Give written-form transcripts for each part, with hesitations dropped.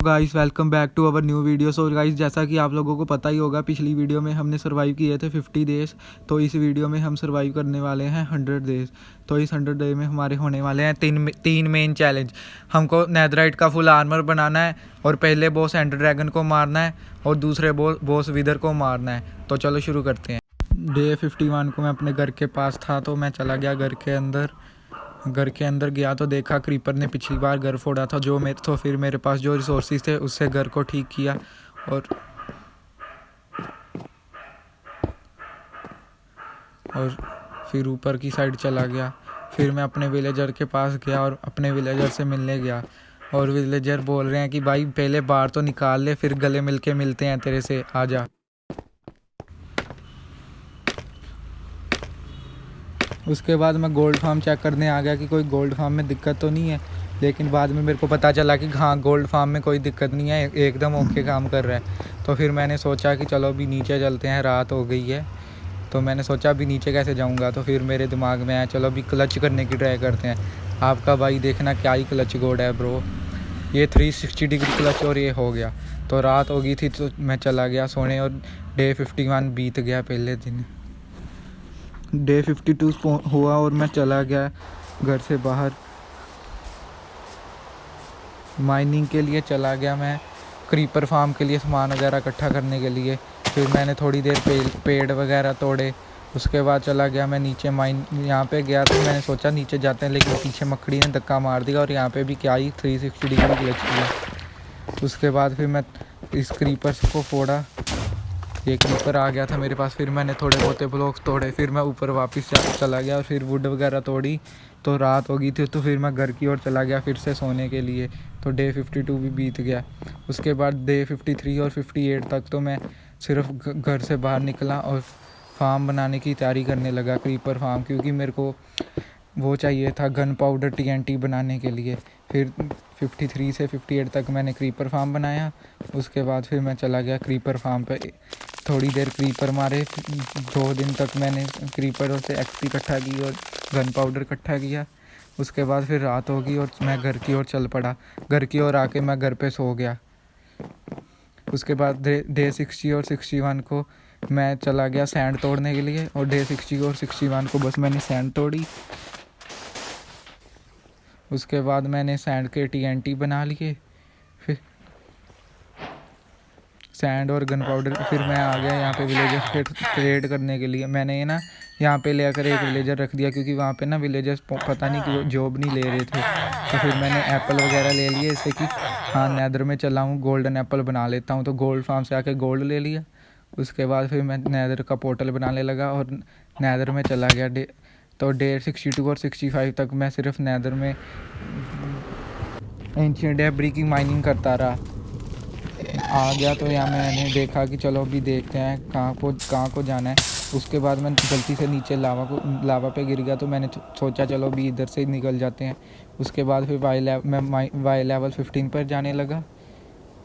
Guys welcome back to our new video. So guys, जैसा कि आप लोगों को पता ही होगा, पिछली वीडियो में हमने सर्वाइव किए थे 50 डेज़। तो इस वीडियो में हम सर्वाइव करने वाले हैं 100 डेज़। तो इस 100 डे में हमारे होने वाले हैं तीन मेन चैलेंज। हमको नेदराइट का फुल आर्मर बनाना है, और पहले बॉस एंडर ड्रैगन को मारना है, और दूसरे बॉस विदर को मारना है। तो चलो शुरू करते हैं। डे 51 को मैं अपने घर के पास था, तो मैं चला गया घर के अंदर गया तो देखा क्रीपर ने पिछली बार घर फोड़ा था तो फिर मेरे पास जो रिसोर्सेज थे उससे घर को ठीक किया, और फिर ऊपर की साइड चला गया। फिर मैं अपने विलेजर के पास गया और अपने विलेजर से मिलने गया, और विलेजर बोल रहे हैं कि भाई पहले बाहर तो निकाल ले, फिर गले मिल के मिलते हैं तेरे से, आजा। उसके बाद मैं गोल्ड फार्म चेक करने आ गया कि कोई गोल्ड फार्म में दिक्कत तो नहीं है, लेकिन बाद में मेरे को पता चला कि हाँ, गोल्ड फार्म में कोई दिक्कत नहीं है, एकदम ओके काम कर रहा है। तो फिर मैंने सोचा कि चलो अभी नीचे चलते हैं, रात हो गई है। तो मैंने सोचा अभी नीचे कैसे जाऊँगा, तो फिर मेरे दिमाग में आया चलो अभी क्लच करने की ट्राई करते हैं। आपका भाई देखना क्या ही क्लच गोड है ब्रो, ये 360 डिग्री क्लच, और ये हो गया। तो रात हो गई थी तो मैं चला गया सोने, और डे 51 बीत गया पहले दिन। डे 52 हुआ और मैं चला गया घर से बाहर, माइनिंग के लिए चला गया मैं, क्रीपर फार्म के लिए सामान वगैरह इकट्ठा करने के लिए। फिर मैंने थोड़ी देर पेड़ वगैरह तोड़े। उसके बाद चला गया मैं नीचे यहाँ पे गया, तो मैंने सोचा नीचे जाते हैं, लेकिन पीछे मकड़ी ने धक्का मार दिया, और यहाँ पे भी क्या ही 360 डिग्री क्लच किया। उसके बाद फिर मैं इस क्रीपर्स को फोड़ा, ये क्रीपर आ गया था मेरे पास। फिर मैंने थोड़े बहुत ब्लॉक्स तोड़े, फिर मैं ऊपर वापस चला गया, और फिर वुड वगैरह तोड़ी। तो रात हो गई थी, तो फिर मैं घर की ओर चला गया फिर से सोने के लिए। तो डे 52 भी बीत गया। उसके बाद डे 53 और 58 तक तो मैं सिर्फ घर से बाहर निकला और फार्म बनाने की तैयारी करने लगा, क्रीपर फार्म, क्योंकि मेरे को वो चाहिए था गन पाउडर TNT बनाने के लिए। फिर 53 से 58 तक मैंने क्रीपर फार्म बनाया। उसके बाद फिर मैं चला गया क्रीपर फार्म पे, थोड़ी देर क्रीपर मारे। 2 दिन तक मैंने क्रीपरों से XP इकट्ठा की और गन पाउडर इकट्ठा किया। उसके बाद फिर रात होगी और मैं घर की ओर चल पड़ा। घर की ओर आके मैं घर पे सो गया। उसके बाद डे 60 और 61 को मैं चला गया सैंड तोड़ने के लिए, और डे 60 और 61 को बस मैंने सैंड तोड़ी। उसके बाद मैंने सैंड के TNT बना लिए, फिर सैंड और गन पाउडर। फिर मैं आ गया यहाँ पे विलेजर ट्रेड करने के लिए। मैंने ना यहाँ पे लेकर एक विलेजर रख दिया, क्योंकि वहाँ पे ना विलेजर्स पता नहीं क्यों जॉब नहीं ले रहे थे। तो फिर मैंने एप्पल वगैरह ले लिए, इससे कि हाँ नेदर में चला हूँ, गोल्डन एप्पल बना लेता हूँ। तो गोल्ड फार्म से आके गोल्ड ले लिया। उसके बाद फिर मैं नेदर का पोर्टल बनाने लगा और नेदर में चला गया। तो डे 62 और 65 तक मैं सिर्फ नेदर में एंशिएंट डेब्री की माइनिंग करता रहा। आ गया तो यहाँ मैंने देखा कि चलो अभी देखते हैं कहाँ को जाना है। उसके बाद मैं गलती से नीचे लावा पे गिर गया, तो मैंने सोचा चलो अभी इधर से निकल जाते हैं। उसके बाद फिर वाई लेवल 15 पर जाने लगा।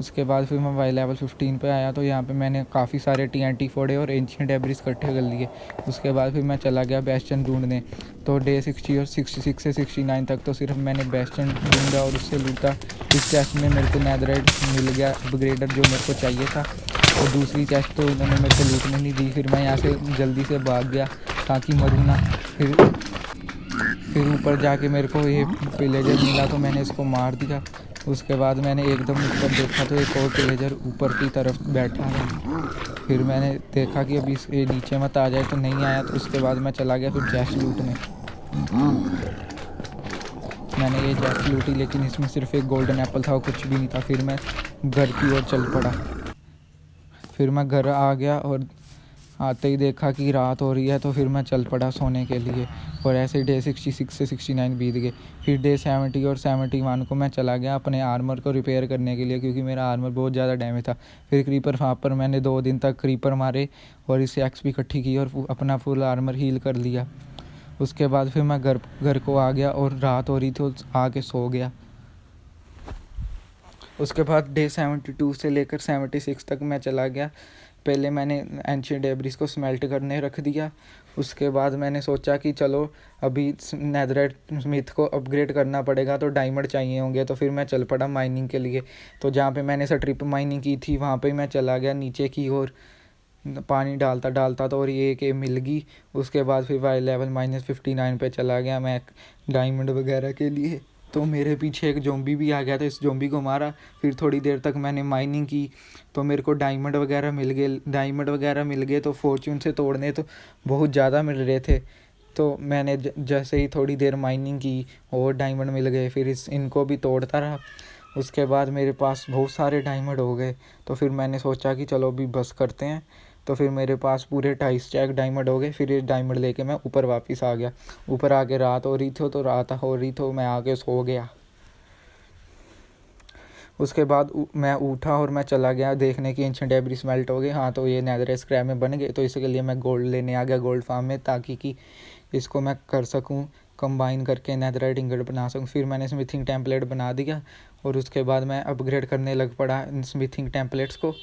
उसके बाद फिर मैं वाई लेवल 15 पे आया, तो यहाँ पे मैंने काफ़ी सारे TNT फोड़े और एंशिएंट डेब्रिस इकट्ठे कर लिए। उसके बाद फिर मैं चला गया बेस्टन ढूंढने। तो डे 60 और 66 से 69 तक तो सिर्फ मैंने बेस्टन ढूंढा और उससे लूटा। इस चेस्ट में मेरे को नेदराइट मिल गया अपग्रेडर, जो मेरे को चाहिए था। और दूसरी चेस्ट तो उन्होंने मेरे को लूटने नहीं दी। फिर मैं यहाँ से जल्दी से भाग गया ताकि मरूँ ना। फिर ऊपर जाके मेरे को ये विलेजर मिला, तो मैंने इसको मार दिया। उसके बाद मैंने एकदम ऊपर देखा तो एक और विलेजर ऊपर की तरफ बैठा है। फिर मैंने देखा कि अभी ये नीचे मत आ जाए, तो नहीं आया। तो उसके बाद मैं चला गया फिर चेस्ट लूटने। मैंने ये चेस्ट लूटी, लेकिन इसमें सिर्फ एक गोल्डन एप्पल था और कुछ भी नहीं था। फिर मैं घर की ओर चल पड़ा। फिर मैं घर आ गया और आते ही देखा कि रात हो रही है, तो फिर मैं चल पड़ा सोने के लिए। और ऐसे डे 66 से 69 बीत गए। फिर डे 70 और 71 को मैं चला गया अपने आर्मर को रिपेयर करने के लिए, क्योंकि मेरा आर्मर बहुत ज़्यादा डैमेज था। फिर क्रीपर फार्म पर मैंने 2 दिन तक क्रीपर मारे और इससे XP इकट्ठी की और अपना फुल आर्मर हील कर लिया। उसके बाद फिर मैं घर को आ गया और रात हो रही थी, तो आके सो गया। उसके बाद डे 72 से लेकर 76 तक मैं चला गया पहले मैंने एंशिएंट डेब्रिस को स्मेल्ट करने रख दिया। उसके बाद मैंने सोचा कि चलो अभी नेदरराइट स्मिथ को अपग्रेड करना पड़ेगा, तो डायमंड चाहिए होंगे। तो फिर मैं चल पड़ा माइनिंग के लिए। तो जहाँ पे मैंने स्ट्रिप माइनिंग की थी वहाँ पे मैं चला गया नीचे की ओर, पानी डालता डालता तो, और ये कि मिल गई। उसके बाद फिर वाई लेवल -59 पे चला गया मैं डायमंड वगैरह के लिए। तो मेरे पीछे एक ज़ॉम्बी भी आ गया, तो इस ज़ॉम्बी को मारा। फिर थोड़ी देर तक मैंने माइनिंग की, तो मेरे को डायमंड वगैरह मिल गए। तो फॉर्च्यून से तोड़ने तो बहुत ज़्यादा मिल रहे थे। तो मैंने जैसे ही थोड़ी देर माइनिंग की और डायमंड मिल गए, फिर इनको भी तोड़ता रहा। उसके बाद मेरे पास बहुत सारे डायमंड हो गए। तो फिर मैंने सोचा कि चलो अभी बस करते हैं। तो फिर मेरे पास पूरे 28 स्टैक डायमंड हो गए। फिर ये डायमंड लेके मैं ऊपर वापस आ गया। ऊपर आके रात हो रही थी, तो रात हो रही तो मैं आके सो गया। उसके बाद मैं उठा और मैं चला गया देखने की एंशिएंट डेब्रिस मेल्ट हो गए। हाँ, तो ये नेदर स्क्रैप में बन गए। तो इसके लिए मैं गोल्ड लेने आ गया गोल्ड फार्म में, ताकि कि इसको मैं कर सकूँ कंबाइन करके नेदराइट इंगट बना सकूँ। फिर मैंने स्मिथिंग टेम्पलेट बना दिया और उसके बाद मैं अपग्रेड करने लग पड़ा इन स्मिथिंग टेम्पलेट्स को।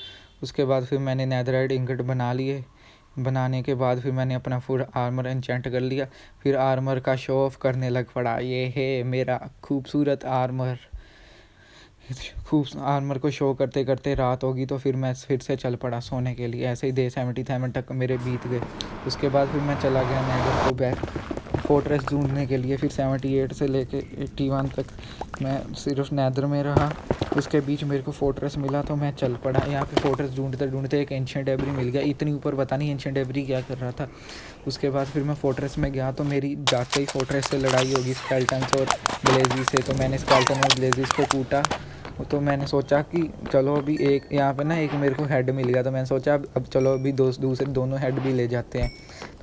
उसके बाद फिर मैंने नेदराइट इंगट बना लिए। बनाने के बाद फिर मैंने अपना फुल आर्मर एन्चेंट कर लिया। फिर आर्मर का शो ऑफ करने लग पड़ा, ये है मेरा खूबसूरत आर्मर। खूब आर्मर को शो करते करते रात होगी, तो फिर मैं फिर से चल पड़ा सोने के लिए। ऐसे ही डे 77 तक मेरे बीत गए। उसके बाद फिर मैं चला गया नेदर को बैक फोर्ट्रेस ढूंढने के लिए। फिर 78 से लेके 81 तक मैं सिर्फ नेदर में रहा। उसके बीच मेरे को फोर्ट्रेस मिला, तो मैं चल पड़ा। यहाँ पे फोर्ट्रेस ढूंढते ढूंढते एक एंशिएंट डेब्री मिल गया। इतनी ऊपर पता नहीं एंशिएंट डेब्री क्या कर रहा था। उसके बाद फिर मैं फोर्ट्रेस में गया, तो मेरी जाते ही फोर्ट्रेस से लड़ाई होगी स्केल्टन और ब्लेजी से। तो मैंने स्केल्टन और ब्लेजिस को कूटा। तो मैंने सोचा कि चलो अभी एक यहाँ पे ना एक मेरे को हेड मिल गया। तो मैंने सोचा अब चलो अभी दूसरे दोनों हेड भी ले जाते हैं।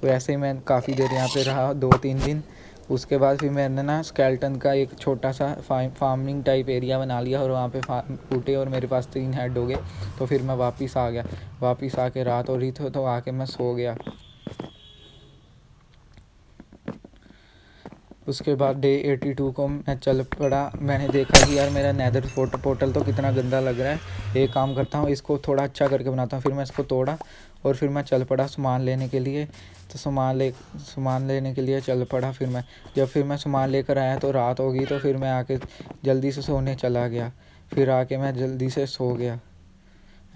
तो ऐसे ही मैं काफ़ी देर यहाँ पे रहा, 2-3 दिन। उसके बाद फिर मैंने ना स्केल्टन का एक छोटा सा फार्मिंग टाइप एरिया बना लिया और वहाँ पे कूटे और मेरे पास 3 हेड हो गए। तो फिर मैं वापस आ गया। वापस आके रात हो रही थी, तो आके मैं सो गया। उसके बाद डे 82 को मैं चल पड़ा। मैंने देखा कि यार मेरा नेदर पोर्टल तो कितना गंदा लग रहा है। एक काम करता हूँ, इसको थोड़ा अच्छा करके बनाता हूँ। फिर मैं इसको तोड़ा और फिर मैं चल पड़ा सामान लेने के लिए। तो सामान लेने के लिए चल पड़ा। फिर मैं सामान लेकर आया, तो रात हो गई। तो फिर मैं आके जल्दी से सोने चला गया। फिर आके मैं जल्दी से सो गया।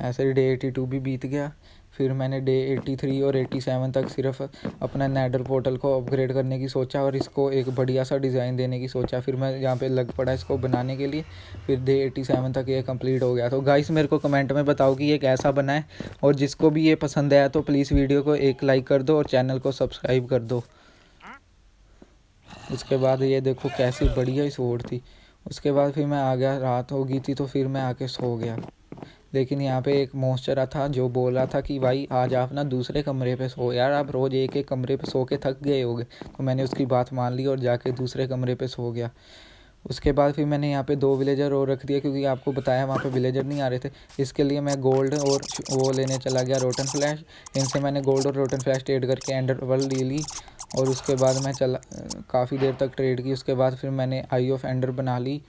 ऐसे ही डे 82 भी बीत गया। फिर मैंने डे 83 और 87 तक सिर्फ अपना नेदर पोर्टल को अपग्रेड करने की सोचा और इसको एक बढ़िया सा डिज़ाइन देने की सोचा। फिर मैं यहाँ पे लग पड़ा इसको बनाने के लिए। फिर डे 87 तक ये कंप्लीट हो गया। तो गाइस मेरे को कमेंट में बताओ कि ये कैसा बना है, और जिसको भी ये पसंद आया तो प्लीज़ वीडियो को एक लाइक कर दो और चैनल को सब्सक्राइब कर दो। उसके बाद ये देखो कैसी बढ़िया स्वॉर्ड थी। उसके बाद फिर मैं आ गया, रात हो गई थी, तो फिर मैं आके सो गया। लेकिन यहाँ पे एक मॉन्स्टर था जो बोल रहा था कि भाई आज आप ना दूसरे कमरे पे सो, यार आप रोज़ एक एक कमरे पे सो के थक गए होगे। तो मैंने उसकी बात मान ली और जाके दूसरे कमरे पे सो गया। उसके बाद फिर मैंने यहाँ पे 2 विलेजर और रख दिए, क्योंकि आपको बताया वहाँ पे विलेजर नहीं आ रहे थे। इसके लिए मैं गोल्ड और वो लेने चला गया रोटन फ्लैश। इनसे मैंने गोल्ड और रोटन फ्लैश ट्रेड करके एंडर पर्ल ले ली। और उसके बाद मैं चला काफ़ी देर तक ट्रेड की। उसके बाद फिर मैंने आई ऑफ एंडर बना ली।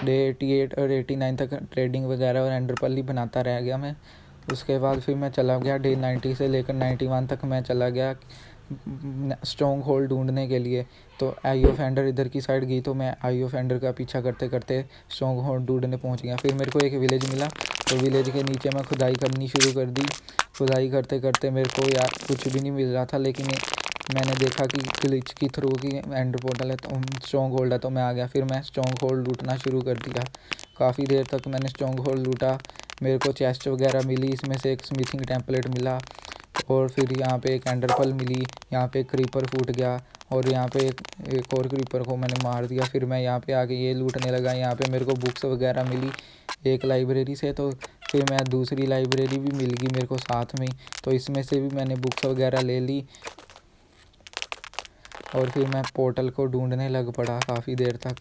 डे 88 और 89 तक ट्रेडिंग वगैरह और एंडर पर्ल ही बनाता रह गया मैं। उसके बाद फिर मैं चला गया डे 90 से लेकर 91 तक मैं चला गया स्ट्रॉन्ग होल्ड ढूंढने के लिए। तो आई ऑफ एंडर इधर की साइड गई, तो मैं आई ऑफ एंडर का पीछा करते करते स्ट्रॉन्ग होल्ड ढूंढने पहुंच गया। फिर मेरे को एक विलेज मिला, तो विलेज के नीचे मैं खुदाई करनी शुरू कर दी। खुदाई करते करते मेरे को यार कुछ भी नहीं मिल रहा था, लेकिन मैंने देखा कि ग्लिच की थ्रू की एंडर पोर्टल है, तो स्ट्रॉन्ग होल्ड है, तो मैं आ गया। फिर मैं स्ट्रॉन्ग होल्ड लूटना शुरू कर दिया। काफ़ी देर तक मैंने स्ट्रॉन्ग होल्ड लूटा। मेरे को चेस्ट वगैरह मिली, इसमें से एक स्मिथिंग टेम्पलेट मिला और फिर यहाँ पे एक एंडर पर्ल मिली। यहाँ पे क्रीपर फूट गया और यहाँ पे एक और क्रीपर को मैंने मार दिया। फिर मैं यहाँ पे आके ये लूटने लगा। यहाँ पे मेरे को बुक्स वगैरह मिली एक लाइब्रेरी से, तो फिर मैं दूसरी लाइब्रेरी भी मिल गई मेरे को साथ में, तो इसमें से भी मैंने बुक्स वगैरह ले ली। और फिर मैं पोर्टल को ढूंढने लग पड़ा काफ़ी देर तक।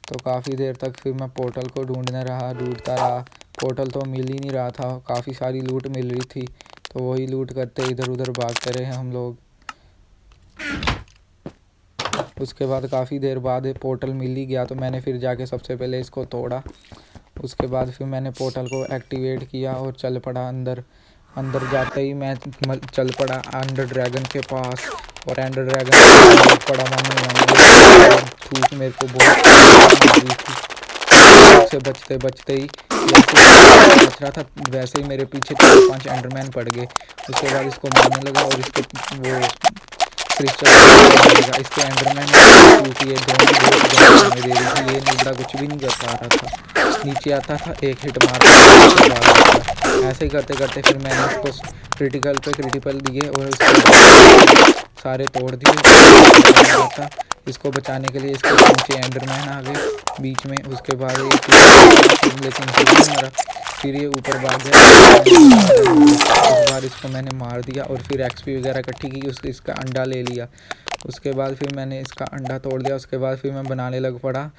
तो काफ़ी देर तक फिर मैं पोर्टल को ढूंढने रहा, ढूंढता रहा। पोर्टल तो मिल ही नहीं रहा था। काफ़ी सारी लूट मिल रही थी, तो वही लूट करते इधर उधर भागते रहे हम लोग। उसके बाद काफ़ी देर बाद पोर्टल मिल ही गया, तो मैंने फिर जाके सबसे पहले इसको तोड़ा। उसके बाद फिर मैंने पोर्टल को एक्टिवेट किया और चल पड़ा अंदर। अंदर जाते ही मैं चल पड़ा एंडर ड्रैगन के पास, और एंडर ड्रैगन पड़ा धूप मेरे को बहुत मारी थी। से बचते बचते ही बच रहा था, वैसे ही मेरे पीछे 4-5 एंडरमैन पड़ गए। उसके बाद इसको मारने लगा और इसको वो क्रिस्टल इसके एंडरमैन क्योंकि ये दोनों बहुत दे रही थी। ये नुबड़ा कुछ भी नहीं कर पा रहा था, नीचे आता था एक हिट मारता। ऐसे ही करते करते फिर मैंने इसको क्रिटिकल दिए और उसको सारे तोड़ दिए। इसको बचाने के लिए इसके नीचे एंडरमैन आ गए बीच में। उसके बाद लेकिन फिर नहीं मरा, फिर ये ऊपर भाग गया। इस बार इसको मैंने मार दिया और फिर एक्सपी वगैरह इकट्ठी की, इसका अंडा ले लिया। उसके बाद फिर मैंने इसका अंडा तोड़ दिया। उसके बाद फिर मैं बनाने लग पड़ा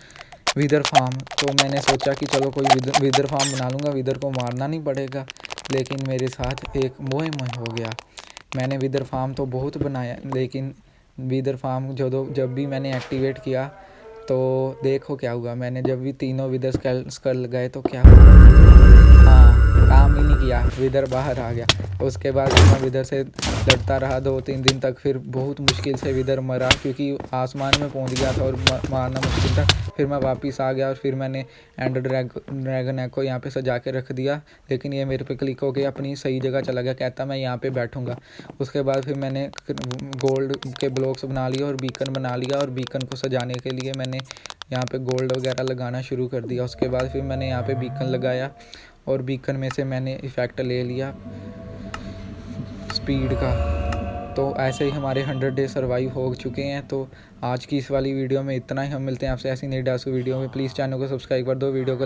विदर फार्म। तो मैंने सोचा कि चलो कोई विदर फार्म बना लूँगा, विदर को मारना नहीं पड़ेगा। लेकिन मेरे साथ एक मोह हो गया। मैंने विदर फार्म तो बहुत बनाया, लेकिन विदर फार्म जब भी मैंने एक्टिवेट किया तो देखो क्या हुआ। मैंने जब भी तीनों विदर स्कल गए तो क्या हुआ, हाँ काम ही नहीं किया, विदर बाहर आ गया। उसके बाद मैं विदर से लड़ता रहा 2-3 दिन तक। फिर बहुत मुश्किल से विदर मरा क्योंकि आसमान में पहुंच गया था और मारना मुश्किल था। फिर मैं वापस आ गया और फिर मैंने एंडर ड्रैगन एग को यहाँ पे सजा के रख दिया। लेकिन ये मेरे पे क्लिक हो के अपनी सही जगह चला गया, कहता मैं यहाँ पे बैठूँगा। उसके बाद फिर मैंने गोल्ड के ब्लॉक्स बना लिए और बीकन बना लिया, और बीकन को सजाने के लिए मैंने यहाँ पे गोल्ड वगैरह लगाना शुरू कर दिया। उसके बाद फिर मैंने यहाँ पे बीकन लगाया और बीकन में से मैंने इफ़ेक्ट ले लिया स्पीड का। तो ऐसे ही हमारे 100 डे सर्वाइव हो चुके हैं। तो आज की इस वाली वीडियो में इतना ही। हम मिलते हैं आपसे ऐसी नई डांस वीडियो में। प्लीज़ चैनल को सब्सक्राइब कर दो, वीडियो को